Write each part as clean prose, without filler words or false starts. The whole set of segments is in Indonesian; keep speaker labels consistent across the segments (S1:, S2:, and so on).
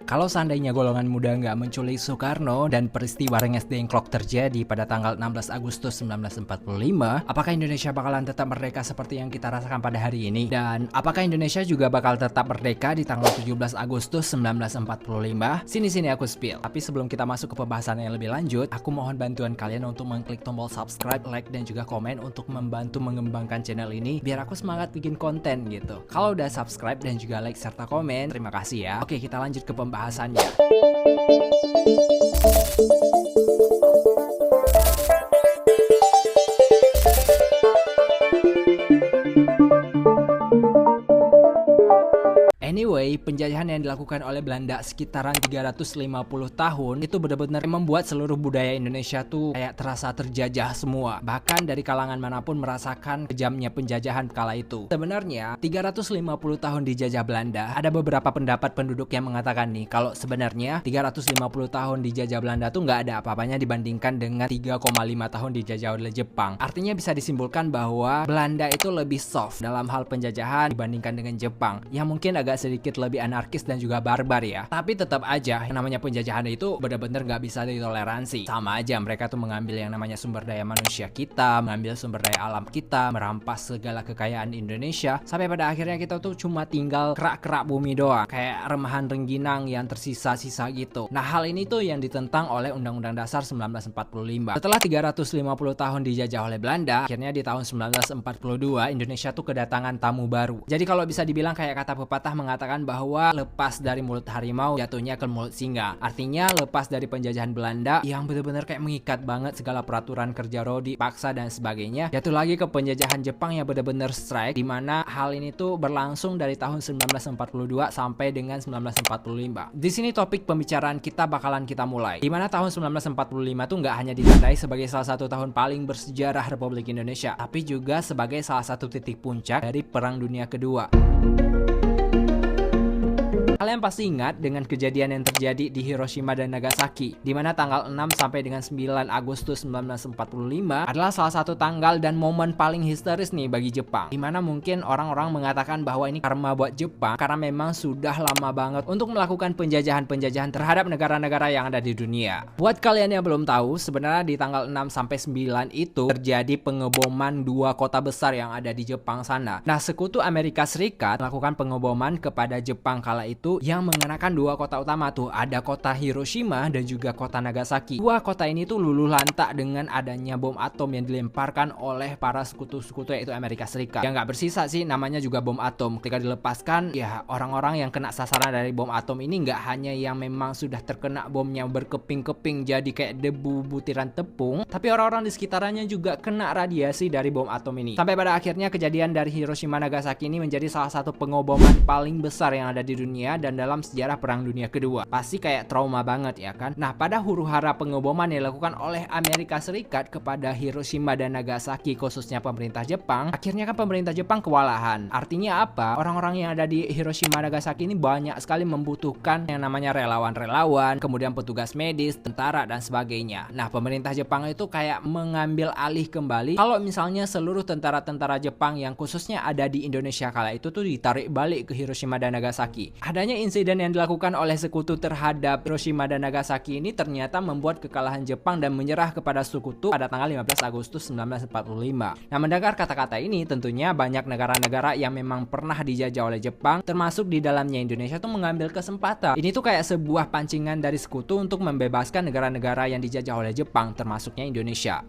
S1: Kalau seandainya golongan muda nggak menculik Soekarno dan peristiwa Rengas Dengklok terjadi pada tanggal 16 Agustus 1945, apakah Indonesia bakalan tetap merdeka seperti yang kita rasakan pada hari ini? Dan apakah Indonesia juga bakal tetap merdeka di tanggal 17 Agustus 1945? Sini aku spill. Tapi sebelum kita masuk ke pembahasan yang lebih lanjut, aku mohon bantuan kalian untuk mengklik tombol subscribe, like, dan juga komen untuk membantu mengembangkan channel ini biar aku semangat bikin konten gitu. Kalau udah subscribe dan juga like serta komen, terima kasih ya. Oke, kita lanjut ke pembahasannya. Anyway, penjajahan yang dilakukan oleh Belanda sekitaran 350 tahun itu benar-benar membuat seluruh budaya Indonesia tuh kayak terasa terjajah semua. Bahkan dari kalangan manapun merasakan kejamnya penjajahan kala itu. Sebenarnya 350 tahun dijajah Belanda, ada beberapa pendapat penduduk yang mengatakan nih kalau sebenarnya 350 tahun dijajah Belanda tuh nggak ada apa-apanya dibandingkan dengan 3,5 tahun dijajah oleh Jepang. Artinya bisa disimpulkan bahwa Belanda itu lebih soft dalam hal penjajahan dibandingkan dengan Jepang, yang mungkin agak sedikit lebih anarkis dan juga barbar ya. Tapi tetap aja yang namanya penjajahan itu benar-benar nggak bisa ditoleransi. Sama aja mereka tuh mengambil yang namanya sumber daya manusia kita, mengambil sumber daya alam kita, merampas segala kekayaan Indonesia, sampai pada akhirnya kita tuh cuma tinggal kerak-kerak bumi doang, kayak remahan rengginang yang tersisa-sisa gitu. Nah, hal ini tuh yang ditentang oleh Undang-Undang Dasar 1945. Setelah 350 tahun dijajah oleh Belanda, akhirnya di tahun 1942 Indonesia tuh kedatangan tamu baru. Jadi kalau bisa dibilang kayak kata pepatah mengatakan bahwa lepas dari mulut harimau jatuhnya ke mulut singa. Artinya lepas dari penjajahan Belanda yang benar-benar kayak mengikat banget segala peraturan kerja rodi, paksa dan sebagainya, jatuh lagi ke penjajahan Jepang yang benar-benar strike, di mana hal ini tuh berlangsung dari tahun 1942 sampai dengan 1945. Di sini topik pembicaraan kita bakalan kita mulai. Di mana tahun 1945 tuh nggak hanya ditandai sebagai salah satu tahun paling bersejarah Republik Indonesia, tapi juga sebagai salah satu titik puncak dari Perang Dunia Kedua. Kalian pasti ingat dengan kejadian yang terjadi di Hiroshima dan Nagasaki, di mana tanggal 6 sampai dengan 9 Agustus 1945 adalah salah satu tanggal dan momen paling histeris nih bagi Jepang, di mana mungkin orang-orang mengatakan bahwa ini karma buat Jepang karena memang sudah lama banget untuk melakukan penjajahan-penjajahan terhadap negara-negara yang ada di dunia. Buat kalian yang belum tahu, sebenarnya di tanggal 6 sampai 9 itu terjadi pengeboman dua kota besar yang ada di Jepang sana. Nah, sekutu Amerika Serikat melakukan pengeboman kepada Jepang kala itu yang mengenakan dua kota utama tuh, ada kota Hiroshima dan juga kota Nagasaki. Dua kota ini tuh luluh lantak dengan adanya bom atom yang dilemparkan oleh para sekutu-sekutu yaitu Amerika Serikat. Yang nggak bersisa sih, namanya juga bom atom. Ketika dilepaskan, ya orang-orang yang kena sasaran dari bom atom ini nggak hanya yang memang sudah terkena bomnya berkeping-keping jadi kayak debu butiran tepung, tapi orang-orang di sekitarnya juga kena radiasi dari bom atom ini. Sampai pada akhirnya kejadian dari Hiroshima Nagasaki ini menjadi salah satu pengeboman paling besar yang ada di dunia dan dalam sejarah Perang Dunia Kedua. Pasti kayak trauma banget ya kan? Nah, pada huru-hara pengeboman yang dilakukan oleh Amerika Serikat kepada Hiroshima dan Nagasaki, khususnya pemerintah Jepang, akhirnya kan pemerintah Jepang kewalahan. Artinya apa? Orang-orang yang ada di Hiroshima Nagasaki ini banyak sekali membutuhkan yang namanya relawan-relawan, kemudian petugas medis, tentara dan sebagainya. Nah, pemerintah Jepang itu kayak mengambil alih kembali kalau misalnya seluruh tentara-tentara Jepang yang khususnya ada di Indonesia kala itu tuh ditarik balik ke Hiroshima dan Nagasaki. Adanya insiden yang dilakukan oleh sekutu terhadap Hiroshima dan Nagasaki ini ternyata membuat kekalahan Jepang dan menyerah kepada sekutu pada tanggal 15 Agustus 1945. Nah, mendengar kata-kata ini tentunya banyak negara-negara yang memang pernah dijajah oleh Jepang, termasuk di dalamnya Indonesia tuh mengambil kesempatan. Ini tuh kayak sebuah pancingan dari sekutu untuk membebaskan negara-negara yang dijajah oleh Jepang, termasuknya Indonesia.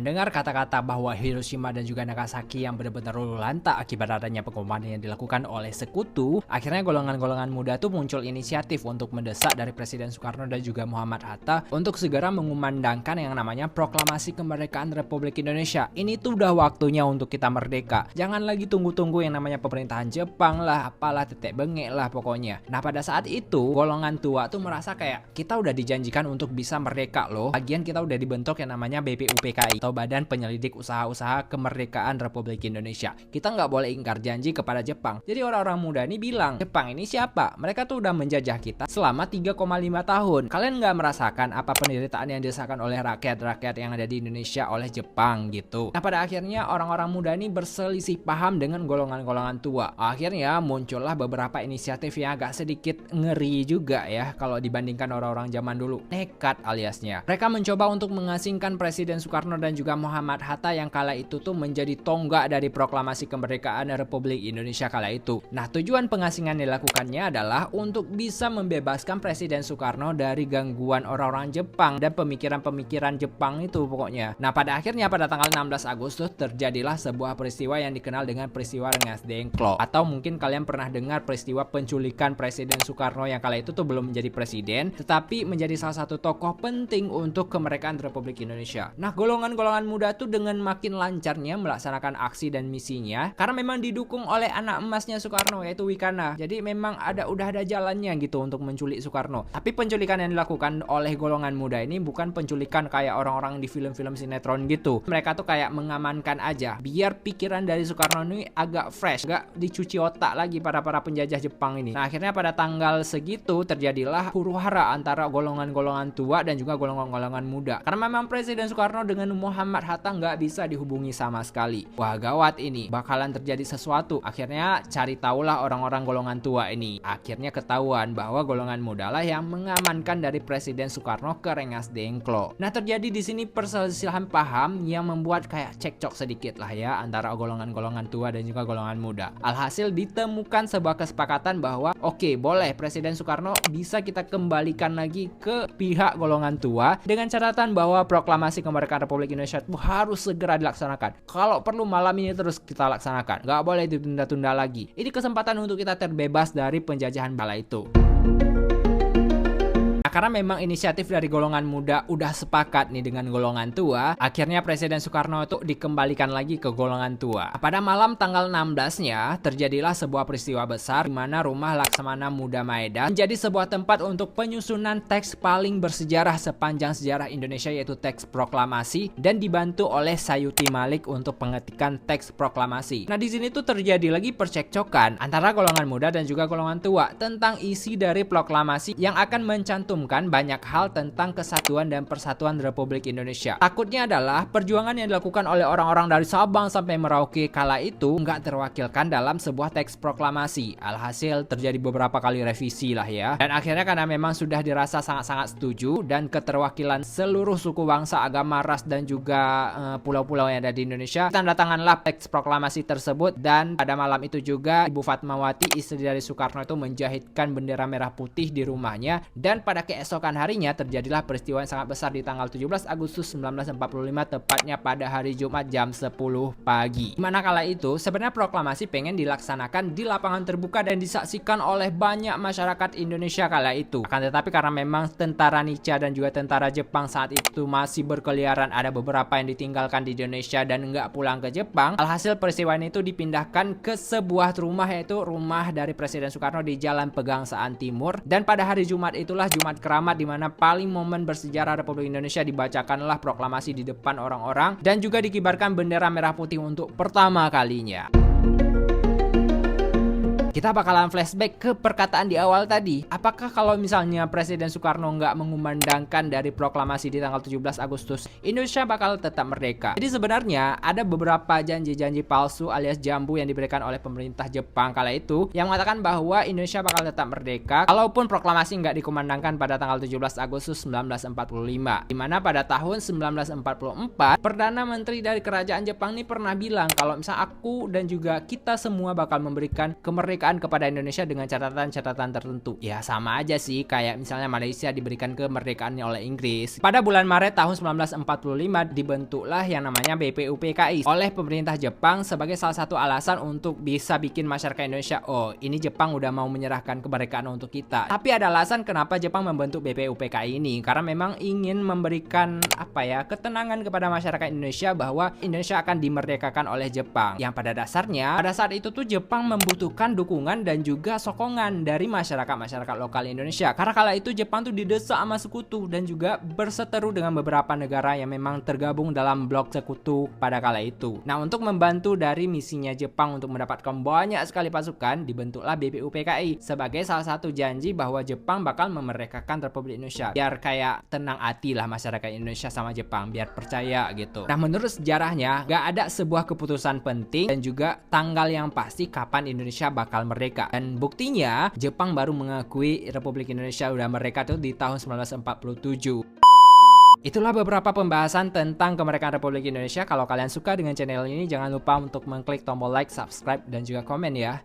S1: Mendengar kata-kata bahwa Hiroshima dan juga Nagasaki yang benar-benar luluh lantak akibat adanya pengeboman yang dilakukan oleh sekutu, akhirnya golongan-golongan muda tuh muncul inisiatif untuk mendesak dari Presiden Soekarno dan juga Muhammad Hatta untuk segera mengumandangkan yang namanya Proklamasi Kemerdekaan Republik Indonesia. Ini tuh udah waktunya untuk kita merdeka. Jangan lagi tunggu-tunggu yang namanya pemerintahan Jepang lah, apalah tetek bengek lah pokoknya. Nah, pada saat itu golongan tua tuh merasa kayak kita udah dijanjikan untuk bisa merdeka loh. Bagian kita udah dibentuk yang namanya BPUPKI atau Badan Penyelidik Usaha-Usaha Kemerdekaan Republik Indonesia. Kita nggak boleh ingkar janji kepada Jepang. Jadi orang-orang muda ini bilang, Jepang ini siapa? Mereka tuh udah menjajah kita selama 3,5 tahun. Kalian nggak merasakan apa penderitaan yang dirasakan oleh rakyat-rakyat yang ada di Indonesia oleh Jepang gitu. Nah pada akhirnya orang-orang muda ini berselisih paham dengan golongan-golongan tua. Akhirnya muncullah beberapa inisiatif yang agak sedikit ngeri juga ya kalau dibandingkan orang-orang zaman dulu. Nekat aliasnya. Mereka mencoba untuk mengasingkan Presiden Soekarno dan juga Muhammad Hatta yang kala itu tuh menjadi tonggak dari proklamasi kemerdekaan Republik Indonesia kala itu. Nah tujuan pengasingan dilakukannya adalah untuk bisa membebaskan Presiden Soekarno dari gangguan orang-orang Jepang dan pemikiran-pemikiran Jepang itu pokoknya. Nah pada akhirnya pada tanggal 16 Agustus terjadilah sebuah peristiwa yang dikenal dengan peristiwa Rengas Dengklok. Atau mungkin kalian pernah dengar peristiwa penculikan Presiden Soekarno yang kala itu tuh belum menjadi presiden tetapi menjadi salah satu tokoh penting untuk kemerdekaan Republik Indonesia. Nah golongan-golongan muda tuh dengan makin lancarnya melaksanakan aksi dan misinya karena memang didukung oleh anak emasnya Soekarno yaitu Wikana. Jadi memang udah ada jalannya gitu untuk menculik Soekarno. Tapi penculikan yang dilakukan oleh golongan muda ini bukan penculikan kayak orang-orang di film-film sinetron gitu. Mereka tuh kayak mengamankan aja biar pikiran dari Soekarno ini agak fresh, agak dicuci otak lagi para penjajah Jepang ini. Nah akhirnya pada tanggal segitu terjadilah huru-hara antara golongan-golongan tua dan juga golongan-golongan muda. Karena memang Presiden Soekarno dengan Muhammad Hatta nggak bisa dihubungi sama sekali. Wah gawat ini, bakalan terjadi sesuatu. Akhirnya cari tahulah orang-orang golongan tua ini. Akhirnya ketahuan bahwa golongan muda lah yang mengamankan dari Presiden Soekarno ke Rengas Dengklok. Nah terjadi di sini perselisihan paham yang membuat kayak cekcok sedikit lah ya antara golongan-golongan tua dan juga golongan muda. Alhasil ditemukan sebuah kesepakatan bahwa oke, boleh Presiden Soekarno bisa kita kembalikan lagi ke pihak golongan tua dengan catatan bahwa proklamasi kemerdekaan Republik Indonesia itu harus segera dilaksanakan. Kalau perlu malam ini terus kita laksanakan. Nggak boleh ditunda-tunda lagi. Ini kesempatan untuk kita terbebas dari penjajahan bala itu. Karena memang inisiatif dari golongan muda udah sepakat nih dengan golongan tua, akhirnya Presiden Soekarno itu dikembalikan lagi ke golongan tua. Pada malam tanggal 16-nya terjadilah sebuah peristiwa besar di mana rumah Laksamana Muda Maedan menjadi sebuah tempat untuk penyusunan teks paling bersejarah sepanjang sejarah Indonesia yaitu teks proklamasi dan dibantu oleh Sayuti Malik untuk pengetikan teks proklamasi. Nah di sini tuh terjadi lagi percekcokan antara golongan muda dan juga golongan tua tentang isi dari proklamasi yang akan mencantumkan banyak hal tentang kesatuan dan persatuan Republik Indonesia. Takutnya adalah perjuangan yang dilakukan oleh orang-orang dari Sabang sampai Merauke kala itu nggak terwakilkan dalam sebuah teks proklamasi. Alhasil terjadi beberapa kali revisi lah ya. Dan akhirnya karena memang sudah dirasa sangat-sangat setuju dan keterwakilan seluruh suku bangsa, agama, ras dan juga pulau-pulau yang ada di Indonesia, tanda tanganlah teks proklamasi tersebut. Dan pada malam itu juga Ibu Fatmawati, istri dari Soekarno itu menjahitkan bendera merah putih di rumahnya. Dan pada keesokan harinya terjadilah peristiwa yang sangat besar di tanggal 17 Agustus 1945 tepatnya pada hari Jumat jam 10 pagi. Dimana kala itu sebenarnya proklamasi pengen dilaksanakan di lapangan terbuka dan disaksikan oleh banyak masyarakat Indonesia kala itu. Akan tetapi karena memang tentara Nica dan juga tentara Jepang saat itu masih berkeliaran, ada beberapa yang ditinggalkan di Indonesia dan nggak pulang ke Jepang. Alhasil peristiwa ini itu dipindahkan ke sebuah rumah yaitu rumah dari Presiden Soekarno di Jalan Pegangsaan Timur. Dan pada hari Jumat itulah Jumat Keramat di mana paling momen bersejarah Republik Indonesia dibacakanlah proklamasi di depan orang-orang dan juga dikibarkan bendera merah putih untuk pertama kalinya. Kita bakalan flashback ke perkataan di awal tadi. Apakah kalau misalnya Presiden Soekarno nggak mengumandangkan dari proklamasi di tanggal 17 Agustus, Indonesia bakal tetap merdeka? Jadi sebenarnya ada beberapa janji-janji palsu alias jambu yang diberikan oleh pemerintah Jepang kala itu yang mengatakan bahwa Indonesia bakal tetap merdeka kalaupun proklamasi nggak dikumandangkan pada tanggal 17 Agustus 1945. Dimana pada tahun 1944, Perdana Menteri dari Kerajaan Jepang ini pernah bilang kalau misalnya aku dan juga kita semua bakal memberikan kemerdekaan kepada Indonesia dengan catatan-catatan tertentu. Ya sama aja sih kayak misalnya Malaysia diberikan kemerdekaannya oleh Inggris. Pada bulan Maret tahun 1945 dibentuklah yang namanya BPUPKI oleh pemerintah Jepang sebagai salah satu alasan untuk bisa bikin masyarakat Indonesia, oh ini Jepang udah mau menyerahkan kemerdekaan untuk kita. Tapi ada alasan kenapa Jepang membentuk BPUPKI ini, karena memang ingin memberikan ketenangan kepada masyarakat Indonesia bahwa Indonesia akan dimerdekakan oleh Jepang. Yang pada dasarnya pada saat itu tuh Jepang membutuhkan dukungan dukungan dan juga sokongan dari masyarakat lokal Indonesia. Karena kala itu Jepang tuh didesak sama sekutu dan juga berseteru dengan beberapa negara yang memang tergabung dalam blok sekutu pada kala itu. Nah, untuk membantu dari misinya Jepang untuk mendapatkan banyak sekali pasukan, dibentuklah BPUPKI sebagai salah satu janji bahwa Jepang bakal memerdekakan Republik Indonesia. Biar kayak tenang hati lah masyarakat Indonesia sama Jepang, biar percaya gitu. Nah, menurut sejarahnya gak ada sebuah keputusan penting dan juga tanggal yang pasti kapan Indonesia bakal merdeka. Dan buktinya Jepang baru mengakui Republik Indonesia udah merdeka tuh di tahun 1947. Itulah beberapa pembahasan tentang kemerdekaan Republik Indonesia. Kalau kalian suka dengan channel ini, jangan lupa untuk mengklik tombol like, subscribe, dan juga komen ya.